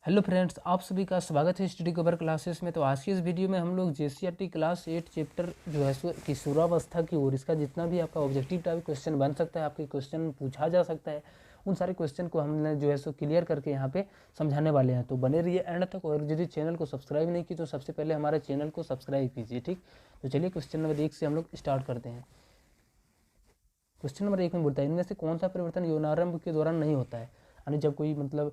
Hello friends, आप सभी का स्वागत है स्टडी कवर क्लासेस में। तो आज की इस वीडियो में हम लोग जेसीईआरटी क्लास 8 चैप्टर जो है सो किशोरावस्था की ओर, इसका जितना भी आपका ऑब्जेक्टिव टाइप क्वेश्चन बन सकता है, आपके क्वेश्चन पूछा जा सकता है, उन सारे क्वेश्चन को हमने जो है सो क्लियर करके यहाँ पे समझाने वाले हैं। तो बने रहिए एंड तक। और यदि चैनल को सब्सक्राइब नहीं की तो सबसे पहले हमारे चैनल को सब्सक्राइब कीजिए, ठीक। तो चलिए क्वेश्चन नंबर 1 से हम लोग स्टार्ट करते हैं। क्वेश्चन नंबर 1 में बोलता है, इनमें से कौन सा परिवर्तन यौनारंभ के दौरान नहीं होता है। यानी जब कोई मतलब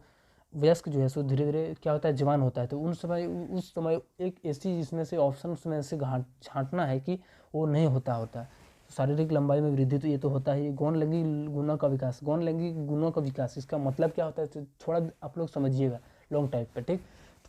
वयस्क जो है सो धीरे धीरे क्या होता है, जवान होता है, तो उस समय एक ऐसी इसमें से ऑप्शन में से छांटना है कि वो नहीं होता। शारीरिक लंबाई में वृद्धि तो ये तो होता ही। गौण लैंगिक गुणों का विकास, गौण लैंगिक गुणों का विकास, इसका मतलब क्या होता है तो थोड़ा आप लोग समझिएगा लॉन्ग टाइप पे, ठीक।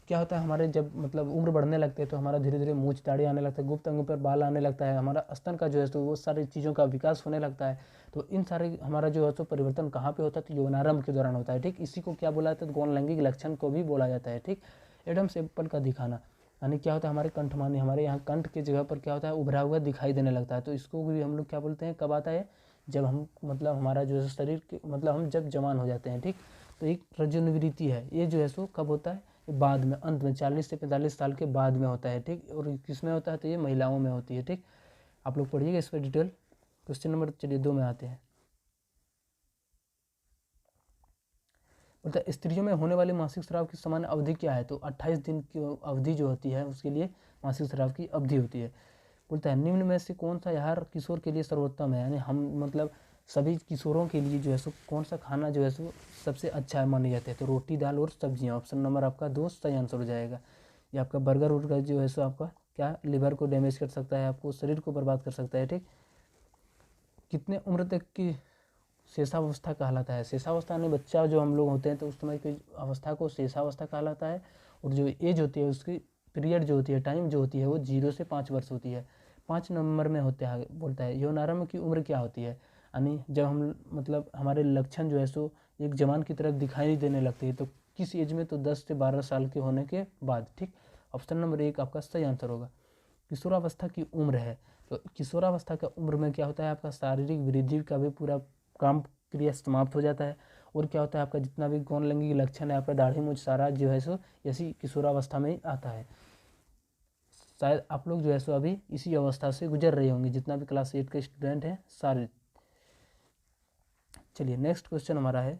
क्या होता है, हमारे जब मतलब उम्र बढ़ने लगते हैं तो हमारा धीरे धीरे मूंछ दाढ़ी आने लगता है, गुप्त अंगों पर बाल आने लगता है, हमारा स्तन का जो है तो वो सारी चीज़ों का विकास होने लगता है। तो इन सारे हमारा जो है तो परिवर्तन कहाँ पे होता है, तो यौनारंभ के दौरान होता है, ठीक। इसी को क्या बोला जाता है, गौण लैंगिक लक्षण को भी बोला जाता है, ठीक। एडम्स एप्पल का दिखाना, यानी क्या होता है, हमारे कंठमानी, हमारे यहाँ कंठ की जगह पर क्या होता है, उभरा हुआ दिखाई देने लगता है। तो इसको भी हम लोग क्या बोलते हैं, कब आता है, जब हम मतलब हमारा जो है शरीर के मतलब हम जब जवान हो जाते हैं, ठीक। तो एक रजोनिवृत्ति है, ये जो है सो कब होता है, बाद में, अंत में 40 से 45 साल के बाद में होता है, ठीक। और किस में होता है, तो ये महिलाओं में होती है, ठीक। आप लोग पढ़िएगा इस पर डिटेल। क्वेश्चन नंबर चलिए 2 में आते हैं। बोलता है, स्त्रियों में होने वाली मासिक स्राव की सामान्य अवधि क्या है, तो 28 दिन की अवधि जो होती है उसके लिए मासिक स्राव की अवधि होती है। बोलता है, निम्न में से कौन सा आहार किशोर के लिए सर्वोत्तम है, यानी हम मतलब सभी किशोरों के लिए जो है सो कौन सा खाना जो है सो सबसे अच्छा है माने जाते हैं, तो रोटी दाल और सब्जियां। ऑप्शन नंबर आपका 2 सही आंसर हो जाएगा। ये आपका बर्गर उर्गर जो है सो आपका क्या लिवर को डैमेज कर सकता है, आपको शरीर को बर्बाद कर सकता है, ठीक। कितने उम्र तक की शेषावस्था कहलाता है, शेषावस्था यानी बच्चा जो हम लोग होते हैं तो उस समय की अवस्था को शेषावस्था कहलाता है। और जो एज होती है उसकी पीरियड जो होती है, टाइम जो होती है, वो 0 से 5 वर्ष होती है। 5 नंबर में होता है, बोलता है यौनारंभ की उम्र क्या होती है, यानी जब हम मतलब हमारे लक्षण जो है सो एक जवान की तरफ दिखाई देने लगते हैं, तो किस एज में, तो 10 से 12 साल के होने के बाद, ठीक। ऑप्शन नंबर 1 आपका सही आंसर होगा। किशोरावस्था की उम्र है, तो किशोरावस्था का उम्र में क्या होता है, आपका शारीरिक वृद्धि का भी पूरा काम क्रिया समाप्त हो जाता है। और क्या होता है, आपका जितना भी गौण लैंगिक लक्षण है, आपका दाढ़ी मूंछ सारा जो है सो ऐसी किशोरावस्था में ही आता है। शायद आप लोग जो है सो अभी इसी अवस्था से गुजर रहे होंगे, जितना भी क्लास 8 के स्टूडेंट हैं सारे। चलिए नेक्स्ट क्वेश्चन हमारा है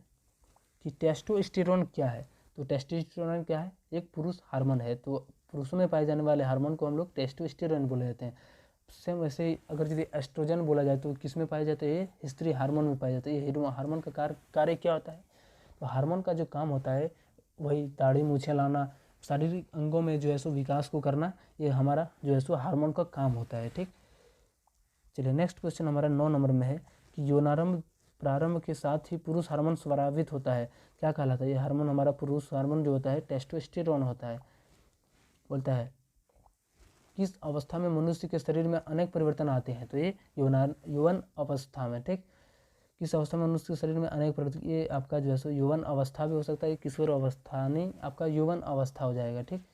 कि टेस्टोस्टेरोन क्या है। तो टेस्टोस्टेरोन क्या है, एक पुरुष हार्मोन है। तो पुरुषों में पाए जाने वाले हार्मोन को हम लोग टेस्टोस्टेरोन बोले जाते हैं। सेम वैसे ही अगर यदि एस्ट्रोजन बोला जाए तो किस में पाए जाते हैं, ये स्त्री हार्मोन में पाए जाते हैं। ये हार्मोन का कार्य क्या होता है, तो हार्मोन का जो काम होता है वही दाढ़ी मूछें लाना, शारीरिक अंगों में जो है सो विकास को करना, ये हमारा जो है सो हार्मोन का काम होता है, ठीक। चलिए नेक्स्ट क्वेश्चन हमारा 9 नंबर में है कि यौनारंभ प्रारंभ के साथ ही पुरुष हार्मोन स्रावित होता है, क्या कहलाता है। ये हार्मोन हमारा पुरुष हार्मोन जो होता है टेस्टोस्टेरोन होता है। बोलता है, किस अवस्था में मनुष्य के शरीर में अनेक परिवर्तन आते हैं, तो ये यौवन अवस्था में, ठीक। किस अवस्था में मनुष्य के शरीर में अनेक परिवर्तन, ये आपका जो है सो यौवन अवस्था भी हो सकता है, किशोर अवस्था नहीं, आपका यौवन अवस्था हो जाएगा, ठीक।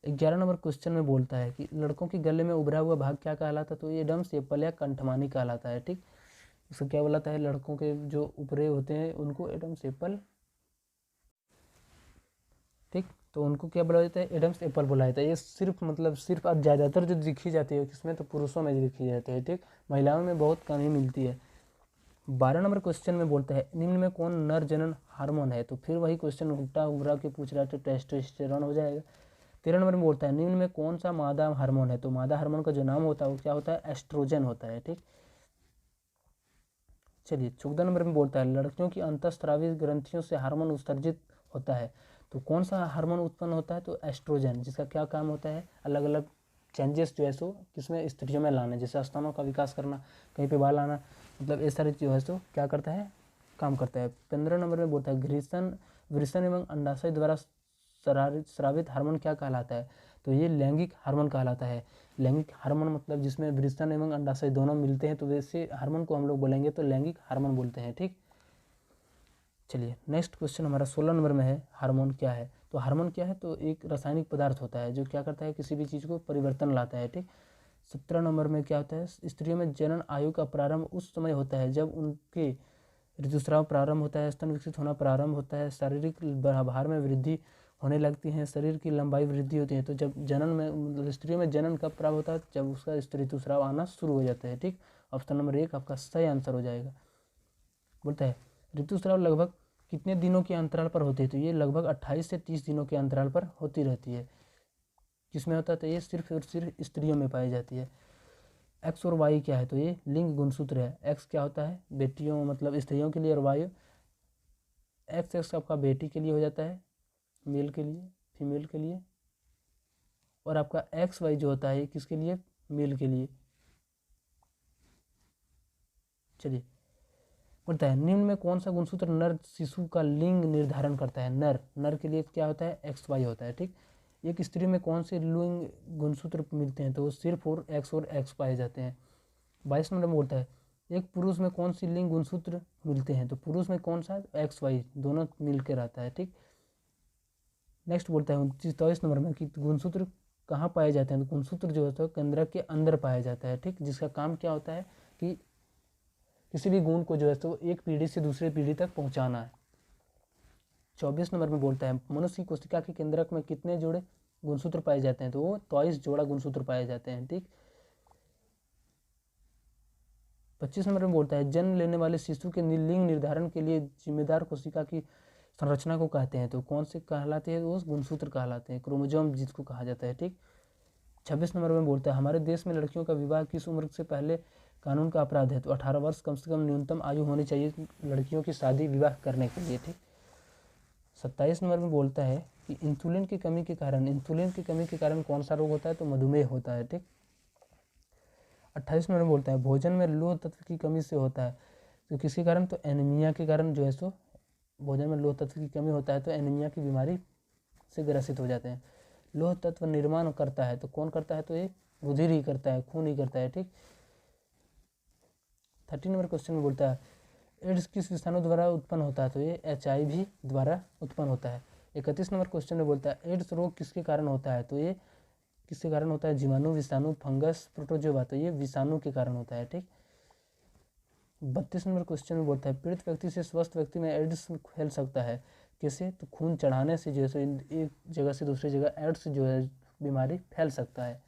11 नंबर क्वेश्चन में बोलता है कि लड़कों के गले में उभरा हुआ भाग क्या कहलाता है, तो ये डम सेपल या कंठमानी कहलाता है, ठीक। इसको क्या बोलाता है, लड़कों के जो ऊपरे होते हैं उनको एडम्स एप्पल, ठीक। तो उनको क्या बोला जाता है, एडम्स एप्पल बोला जाता है। ये सिर्फ मतलब सिर्फ अब ज़्यादातर जो दिखी जाती है किसमें, तो पुरुषों में दिखी जाती है, ठीक। महिलाओं में बहुत कम ही मिलती है। 12 नंबर क्वेश्चन में बोलता है, निम्न में कौन नर जनन हार्मोन है, तो फिर वही क्वेश्चन उल्टा उभरा के पूछ रहा है, तो टेस्टोस्टेरोन हो जाएगा। 13 नंबर में बोलता है, निम्न में कौन सा मादा हार्मोन है, तो मादा हार्मोन का जो नाम होता है वो क्या होता है, एस्ट्रोजन होता है, ठीक। चलिए 14 नंबर में बोलता है, लड़कियों की अंतःस्रावी ग्रंथियों से हार्मोन उत्सर्जित होता है, तो कौन सा हार्मोन उत्पन्न होता है, तो एस्ट्रोजन, जिसका क्या काम होता है, अलग अलग चेंजेस जो है सो किसमें, स्त्रियों में लाना, जैसे स्तनों का विकास करना, कहीं पे बाल आना, मतलब ये सारी जो है सो क्या करता है, काम करता है। 15 नंबर में बोलता है, वृषण एवं अंडाशय द्वारा स्रावित हार्मोन क्या कहलाता है, तो ये लैंगिक हार्मोन कहलाता है। लैंगिक हार्मोन मतलब जिसमें वृषण एवं अंडाशय दोनों मिलते हैं, तो वैसे हार्मोन को हम लोग बोलेंगे तो लैंगिक हार्मोन बोलते हैं, ठीक। चलिए नेक्स्ट क्वेश्चन हमारा 16 नंबर में है, हार्मोन क्या है। तो हार्मोन क्या है, तो एक रासायनिक पदार्थ होता है जो क्या करता है, किसी भी चीज़ को परिवर्तन लाता है, ठीक। 17 नंबर में क्या होता है, स्त्रियों में जनन आयु का प्रारंभ उस समय होता है जब उनके ऋतुस्राव प्रारंभ होता है, स्तन विकसित होना प्रारंभ होता है, शारीरिक भार में वृद्धि होने लगती है, शरीर की लंबाई वृद्धि होती है। तो जब जनन में मतलब स्त्री में जनन कब प्रारंभ होता है, जब उसका ऋतुस्राव आना शुरू हो जाता है। ठीक, ऑप्शन नंबर 1 आपका सही आंसर हो जाएगा। बोलता है ऋतुस्राव लगभग कितने दिनों के अंतराल पर होते हैं, तो ये लगभग 28 से 30 दिनों के अंतराल पर होती रहती है। किसमें होता है, तो ये सिर्फ और सिर्फ स्त्रियों में पाई जाती है। एक्स और वाई क्या है, तो ये लिंग गुणसूत्र है। एक्स क्या होता है, बेटियों मतलब स्त्रियों के लिए, और वाई एक्स एक्स आपका बेटी के लिए हो जाता है, मेल के लिए, फीमेल के लिए, और आपका एक्स वाई जो होता है किसके लिए, मेल के लिए। चलिए बोलता है निम्न में कौन सा गुणसूत्र नर शिशु का लिंग निर्धारण करता है। नर नर के लिए क्या होता है, एक्स वाई होता है। ठीक, एक स्त्री में कौन से लिंग गुणसूत्र मिलते हैं, तो वो सिर्फ और एक्स पाए जाते हैं। 22 नंबर में बोलता है एक पुरुष में कौन सी लिंग गुणसूत्र मिलते हैं, तो पुरुष में कौन सा, एक्स वाई दोनों मिल के रहता है। ठीक, नेक्स्ट बोलता है 23 नंबर में कि गुणसूत्र कहाँ पाए जाते हैं, तो गुणसूत्र जो होता है केंद्रक के अंदर पाया जाता है। ठीक, जिसका काम क्या होता है कि किसी भी गुण को जो है तो एक पीढ़ी से दूसरे पीढ़ी तक पहुंचाना है। 24 नंबर में बोलता है मनुष्य की कोशिका के केंद्रक में कितने जोड़े गुणसूत्र पाए जाते हैं, तो वो 23 जोड़ा गुणसूत्र पाए जाते हैं। ठीक, 25 नंबर में बोलता है जन्म लेने वाले शिशु के लिंग निर्धारण के लिए जिम्मेदार कोशिका की संरचना को कहते हैं, तो कौन से कहलाते हैं, वो गुणसूत्र कहलाते हैं, क्रोमोजोम जिसको कहा जाता है। ठीक, 26 नंबर में बोलता है हमारे देश में लड़कियों का विवाह किस उम्र से पहले कानून का अपराध है, तो 18 वर्ष कम से कम न्यूनतम आयु होनी चाहिए लड़कियों की शादी विवाह करने के लिए। ठीक, 27 नंबर में बोलता है कि इंसुलिन की कमी के कारण कौन सा रोग होता है, तो मधुमेह होता है। ठीक, 28 नंबर में बोलता है भोजन में लौह तत्व की कमी से होता है, तो किसी कारण, तो एनीमिया के कारण जो है सो भोजन में लौह तत्व की कमी होता है, तो एनीमिया की बीमारी से ग्रसित हो जाते हैं। लौह तत्व निर्माण करता है, तो कौन करता है, तो ये रुधिर ही करता है, खून ही करता है। ठीक, 30 नंबर क्वेश्चन में बोलता है एड्स किस विषाणु द्वारा उत्पन्न होता है, तो ये HIV द्वारा उत्पन्न होता है। 31 नंबर क्वेश्चन में बोलता है एड्स रोग किसके कारण होता है, तो ये किसके कारण होता है, जीवाणु, विषाणु, फंगस, प्रोटोजोआ, तो ये विषाणु के कारण होता है। ठीक, 32 नंबर क्वेश्चन में बोलता है पीड़ित व्यक्ति से स्वस्थ व्यक्ति में एड्स फैल सकता है, कैसे, तो खून चढ़ाने से जो है एक जगह से दूसरी जगह एड्स जो है बीमारी फैल सकता है।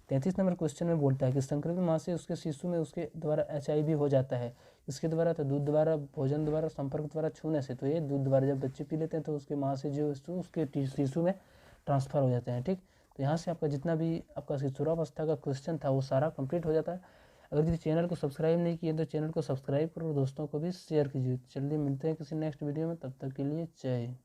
33 नंबर क्वेश्चन में बोलता है कि संक्रमित माँ से उसके शिशु में उसके द्वारा HIV हो जाता है, इसके द्वारा, तो दूध द्वारा, भोजन द्वारा, संपर्क द्वारा, छूने से, तो ये दूध द्वारा जब बच्चे पी लेते हैं तो उसके माँ से जो उसके शिशु में ट्रांसफ़र हो जाते हैं। ठीक, तो यहाँ से आपका जितना भी आपका शिशुरावस्था का क्वेश्चन था वो सारा कंप्लीट हो जाता है। अगर किसी चैनल को सब्सक्राइब नहीं किए तो चैनल को सब्सक्राइब करो और दोस्तों को भी शेयर कीजिए। जल्दी मिलते हैं किसी नेक्स्ट वीडियो में, तब तक के लिए जय हिंद।